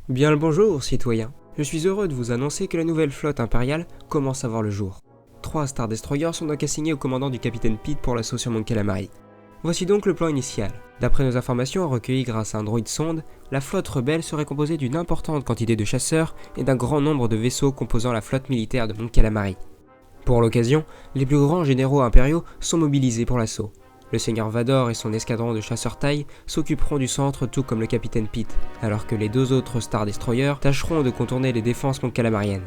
Bien le bonjour, citoyens. Je suis heureux de vous annoncer que la nouvelle flotte impériale commence à voir le jour. 3 Star Destroyers sont donc assignés au commandant du capitaine Pete pour l'assaut sur Mon Calamari. Voici donc le plan initial. D'après nos informations recueillies grâce à un droïde sonde, la flotte rebelle serait composée d'une importante quantité de chasseurs et d'un grand nombre de vaisseaux composant la flotte militaire de Mon Calamari. Pour l'occasion, les plus grands généraux impériaux sont mobilisés pour l'assaut. Le seigneur Vador et son escadron de chasseurs taille s'occuperont du centre tout comme le capitaine Pete, alors que les 2 autres Star Destroyers tâcheront de contourner les défenses calamariennes.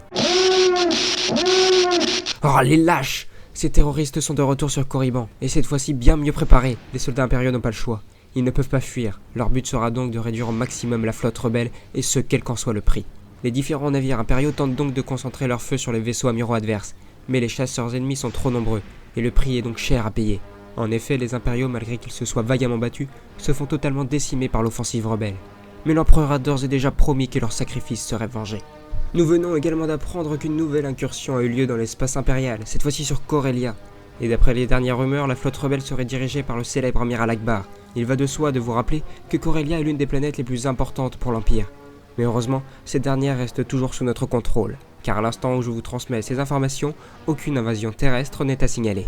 Oh les lâches! Ces terroristes sont de retour sur Korriban, et cette fois-ci bien mieux préparés. Les soldats impériaux n'ont pas le choix. Ils ne peuvent pas fuir. Leur but sera donc de réduire au maximum la flotte rebelle, et ce quel qu'en soit le prix. Les différents navires impériaux tentent donc de concentrer leur feu sur les vaisseaux amiraux adverses, mais les chasseurs ennemis sont trop nombreux, et le prix est donc cher à payer. En effet, les impériaux, malgré qu'ils se soient vaillamment battus, se font totalement décimer par l'offensive rebelle. Mais l'empereur a d'ores et déjà promis que leur sacrifice serait vengé. Nous venons également d'apprendre qu'une nouvelle incursion a eu lieu dans l'espace impérial, cette fois-ci sur Corellia. Et d'après les dernières rumeurs, la flotte rebelle serait dirigée par le célèbre amiral Ackbar. Il va de soi de vous rappeler que Corellia est l'une des planètes les plus importantes pour l'Empire. Mais heureusement, cette dernière reste toujours sous notre contrôle, car à l'instant où je vous transmets ces informations, aucune invasion terrestre n'est à signaler.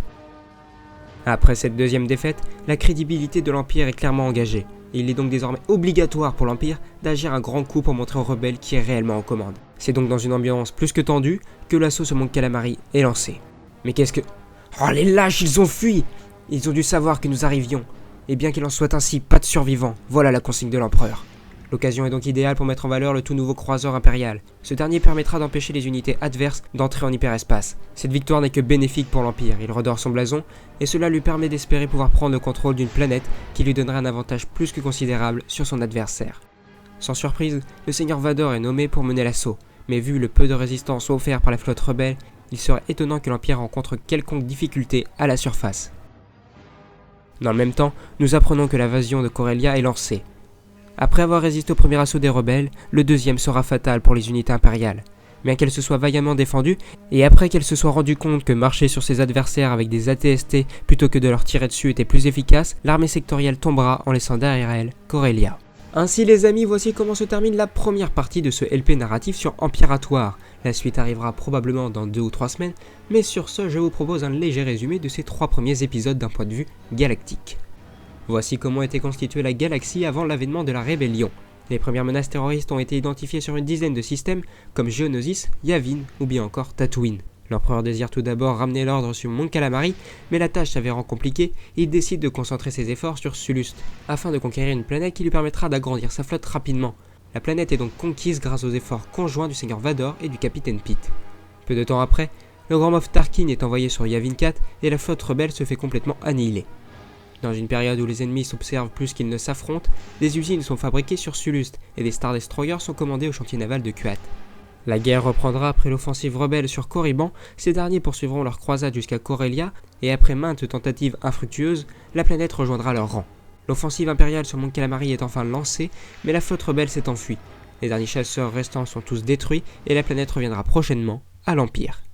Après cette deuxième défaite, la crédibilité de l'Empire est clairement engagée, et il est donc désormais obligatoire pour l'Empire d'agir un grand coup pour montrer aux rebelles qui est réellement en commande. C'est donc dans une ambiance plus que tendue que l'assaut sur Mon Calamari est lancé. Mais qu'est-ce que... Oh les lâches, ils ont fui! Ils ont dû savoir que nous arrivions. Et bien qu'il en soit ainsi, pas de survivants, voilà la consigne de l'Empereur. L'occasion est donc idéale pour mettre en valeur le tout nouveau croiseur impérial. Ce dernier permettra d'empêcher les unités adverses d'entrer en hyperespace. Cette victoire n'est que bénéfique pour l'Empire, il redore son blason, et cela lui permet d'espérer pouvoir prendre le contrôle d'une planète qui lui donnerait un avantage plus que considérable sur son adversaire. Sans surprise, le seigneur Vador est nommé pour mener l'assaut, mais vu le peu de résistance offert par la flotte rebelle, il serait étonnant que l'Empire rencontre quelconque difficulté à la surface. Dans le même temps, nous apprenons que l'invasion de Corellia est lancée. Après avoir résisté au premier assaut des rebelles, le deuxième sera fatal pour les unités impériales. Bien qu'elle se soit vaillamment défendue, et après qu'elle se soit rendue compte que marcher sur ses adversaires avec des AT-ST plutôt que de leur tirer dessus était plus efficace, l'armée sectorielle tombera en laissant derrière elle Corellia. Ainsi les amis, voici comment se termine la première partie de ce LP narratif sur Empiratoire. La suite arrivera probablement dans 2 ou 3 semaines, mais sur ce je vous propose un léger résumé de ces 3 premiers épisodes d'un point de vue galactique. Voici comment était constituée la galaxie avant l'avènement de la rébellion. Les premières menaces terroristes ont été identifiées sur une dizaine de systèmes comme Geonosis, Yavin ou bien encore Tatooine. L'empereur désire tout d'abord ramener l'ordre sur Mon Calamari, mais la tâche s'avérant compliquée, il décide de concentrer ses efforts sur Sullust, afin de conquérir une planète qui lui permettra d'agrandir sa flotte rapidement. La planète est donc conquise grâce aux efforts conjoints du seigneur Vador et du capitaine Pete. Peu de temps après, le grand Moff Tarkin est envoyé sur Yavin 4 et la flotte rebelle se fait complètement annihiler. Dans une période où les ennemis s'observent plus qu'ils ne s'affrontent, des usines sont fabriquées sur Sullust et des Star Destroyers sont commandés au chantier naval de Kuat. La guerre reprendra après l'offensive rebelle sur Korriban, ces derniers poursuivront leur croisade jusqu'à Corellia et après maintes tentatives infructueuses, la planète rejoindra leur rang. L'offensive impériale sur Mon Calamari est enfin lancée, mais la flotte rebelle s'est enfuie. Les derniers chasseurs restants sont tous détruits et la planète reviendra prochainement à l'Empire.